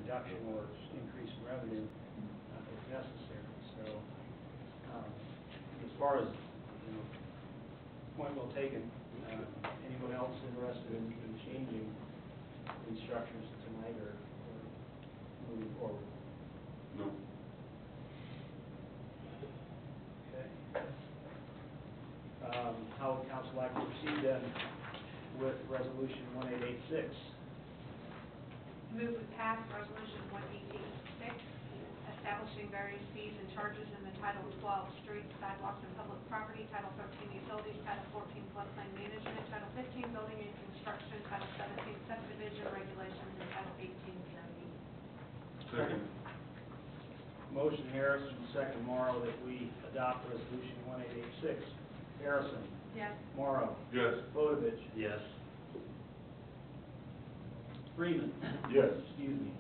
reduction or increase in revenue if necessary. So, as far as, point well taken. Anyone else interested in changing these structures tonight or moving forward? No. Okay. How would council like to proceed then with resolution 1886? Move to pass resolution 1886, establishing various fees and charges in the Title 12 Streets, Sidewalks, and Public Property, Title 13 Utilities, Title 14 Floodplain Management, Title 15 Building and Construction, Title 17 Subdivision Regulations, and Title 18 zoning. Second. Motion Harrison, second Morrow, that we adopt resolution 1886. Harrison. Yes. Morrow. Yes. Bodovich. Yes. Freeman. Yes. Excuse me.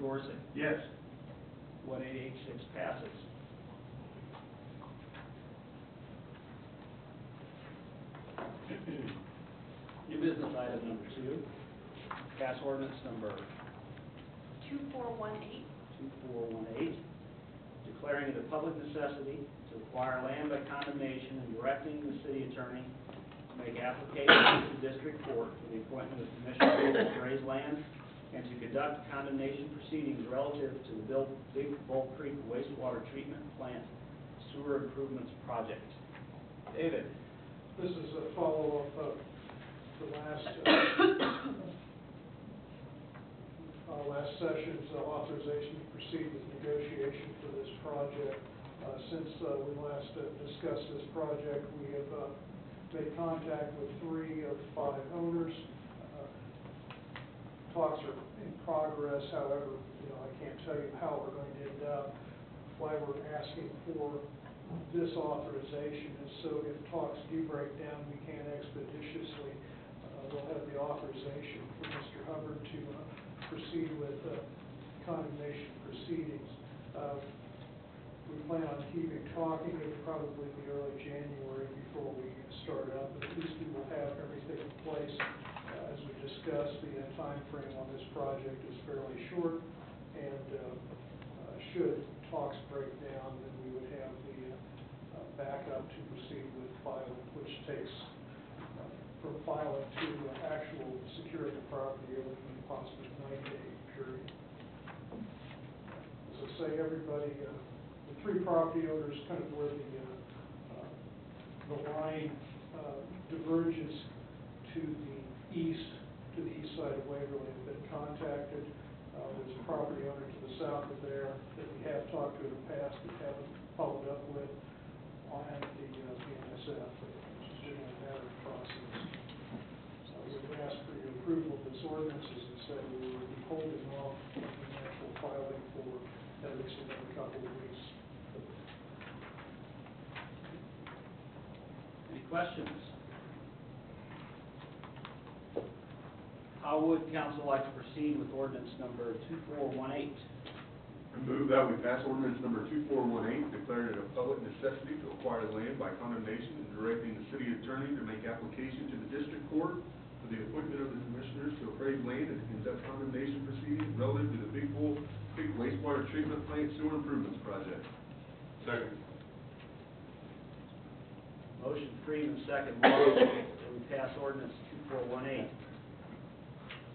Gorsick. Yes. 1886 passes. New business item number 2. Pass ordinance number 2418. 2418, declaring it a public necessity to acquire land by condemnation and directing the city attorney to make application to the district court for the appointment of commissioners to raise land and to conduct condemnation proceedings relative to the Big Bull Creek wastewater treatment plant sewer improvements project. David. This is a follow-up of the last session's authorization to proceed with negotiation for this project. Since we last discussed this project, we have made contact with 3 of 5 owners. Talks are in progress. However, I can't tell you how we're going to end up. Why we're asking for this authorization is so if talks do break down, we can expeditiously. We'll have the authorization for Mr. Hubbard to proceed with condemnation proceedings. We plan on keeping talking. It'll probably be early January before we start up, but at least we will have everything in place. As we discussed, the time frame on this project is fairly short, and should talks break down, then we would have the backup to proceed with filing, which takes from filing to actual securing the property, you're looking at possibly a 90-day period. As I say, everybody, the 3 property owners, kind of where the line diverges to the east side of Waverly, have been contacted. There's a property owner to the south of there that we have talked to in the past that haven't followed up with on the BNSF, which is generally a matter of process. We would ask for your approval of this ordinance. As I said, we will be holding off on the actual filing for at least another couple of weeks. Any questions? How would council like to proceed with ordinance number 2418? I move that we pass ordinance number 2418, declaring it a public necessity to acquire land by condemnation and directing the city attorney to make application to the district court for the appointment of the commissioners to appraise land and to conduct condemnation proceedings relative to the Big Bull Creek wastewater treatment plant sewer improvements project. Second. Motion Freeman, second Morrow, that we pass ordinance 2418.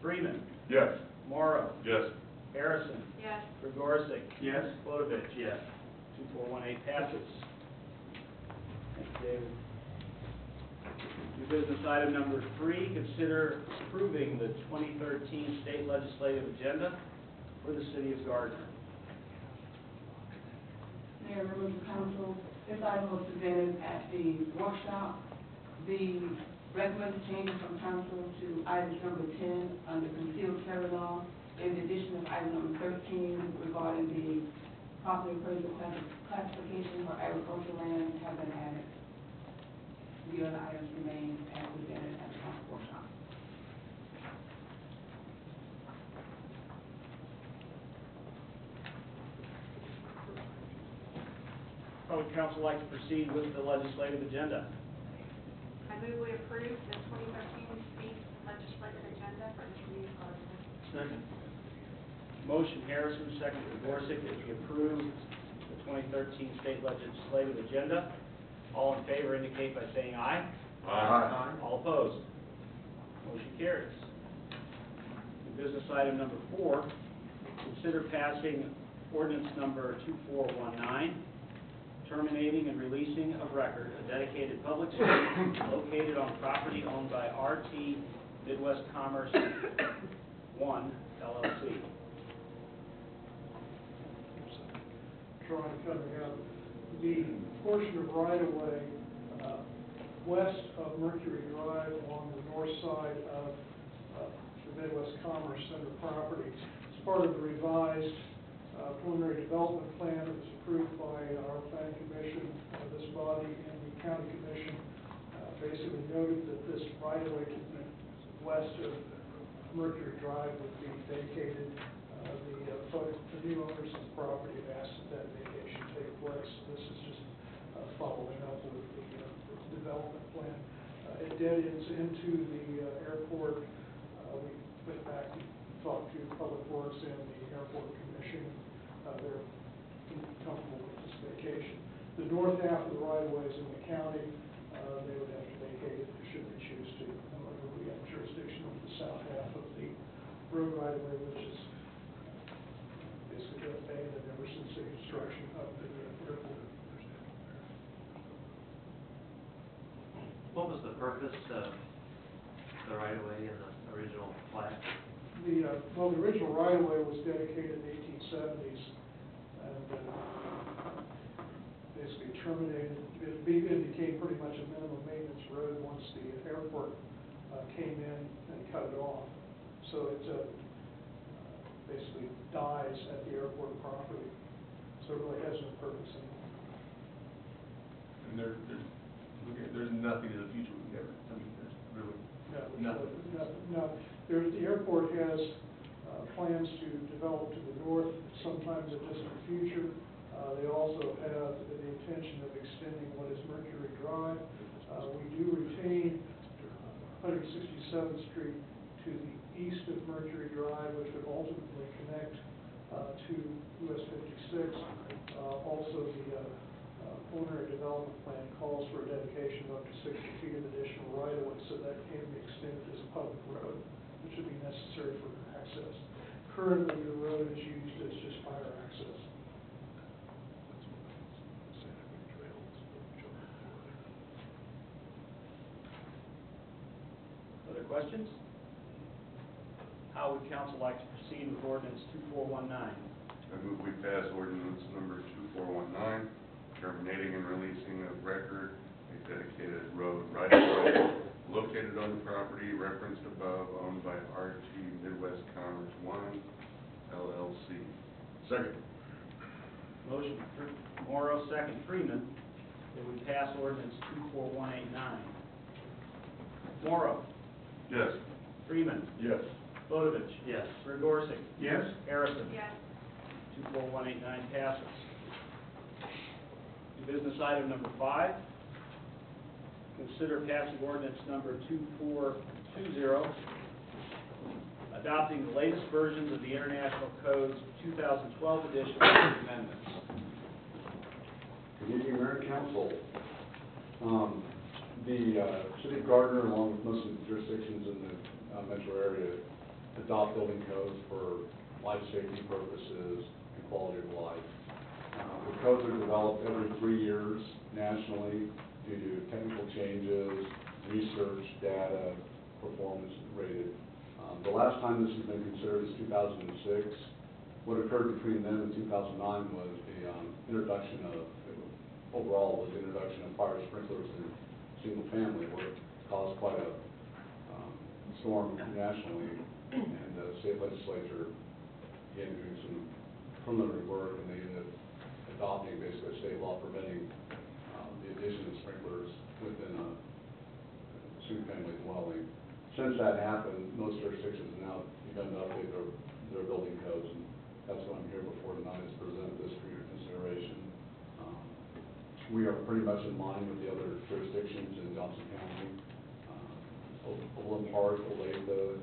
Freeman. Yes. Morrow. Yes. Harrison. Yes. Gorsick. Yes. Bodovich. Yes. 2418 passes. Thank you, David. New business item number 3, consider approving the 2013 state legislative agenda for the city of Gardner. Mayor, members of council, this item was presented at the workshop. The recommended changes from council to item number 10 under concealed carry law, in addition of item number 13 regarding the property appraisal classification for agricultural land have been added. The other items remain as presented at the council workshop. How would council like to proceed with the legislative agenda? I move we approve the 2013 state legislative agenda for the city of Gardner. Second. Motion Harrison, second Gorsick, that we approve the 2013 state legislative agenda. All in favor indicate by saying aye. Aye. All opposed? Motion carries. New business item number 4, consider passing ordinance number 2419, terminating and releasing of record a dedicated public street located on property owned by RT Midwest Commerce 1 LLC. Trying to come out, the portion of right-of-way west of Mercury Drive along the north side of the Midwest Commerce Center property. It's part of the revised preliminary development plan that was approved by our planning commission, this body, and the county commission. Basically noted that this right-of-way to the west of Mercury Drive would be vacated. The new owners of the property have asked that that vacation take place. This is just following up with the development plan. It dead ends into the airport. We went back and talked to Public Works and the airport commission. They're comfortable with this vacation. The north half of the right-of-way is in the county. They would have to vacate it should they choose to. However, we have jurisdiction over the south half of the road right-of-way, which is basically abandoned ever since the construction of the airport. What was the purpose of the right-of-way in the original plat? The original right-of-way was dedicated in the 1870s, and basically terminated. It became pretty much a minimum maintenance road once the airport came in and cut it off. So it basically dies at the airport property. So it really has no purpose anymore. And there's nothing in the future we can ever, I mean, there's really nothing. No. The airport has plans to develop to the north sometime in the distant future. They also have the intention of extending what is Mercury Drive. We do retain 167th Street to the east of Mercury Drive, which would ultimately connect to US 56. Also, the preliminary development plan calls for a dedication of up to 60 feet of additional right-of-way, so that can be extended as a public road, which would be necessary for access. Currently, the road is used as just fire access. Other questions? How would council like to proceed with ordinance 2419? I move we pass ordinance number 2419, terminating and releasing of record a dedicated road right-of-way located on the property referenced above, owned by RT Midwest Commerce 1 LLC. Second. Motion Morrow, second Freeman, that we pass ordinance 24189. Morrow, Yes. Freeman, Yes. Bodovich. Yes. Gregorczyk. Yes. Harrison. Yes. 24189 passes. New business item number 5, consider passing ordinance number 2420, adopting the latest versions of the International Code's 2012 edition with amendments. Good evening, Mayor and Council. The City of Gardner, along with most of the jurisdictions in the metro area, adopt building codes for life safety purposes and quality of life. The codes are developed every 3 years nationally due to technical changes, research, data, performance rated. The last time this has been considered is 2006. What occurred between then and 2009 was the introduction of, overall, was the introduction of fire sprinklers in single family, where it caused quite a storm nationally, and the state legislature began doing some preliminary work, and they ended up adopting basically a state law preventing the addition of sprinklers within a single-family dwelling. Since that happened, most jurisdictions have now begun to update their building codes, and that's what I'm here before tonight, is present this for your consideration. We are pretty much in line with the other jurisdictions in Johnson County. Overland Park, Olathe,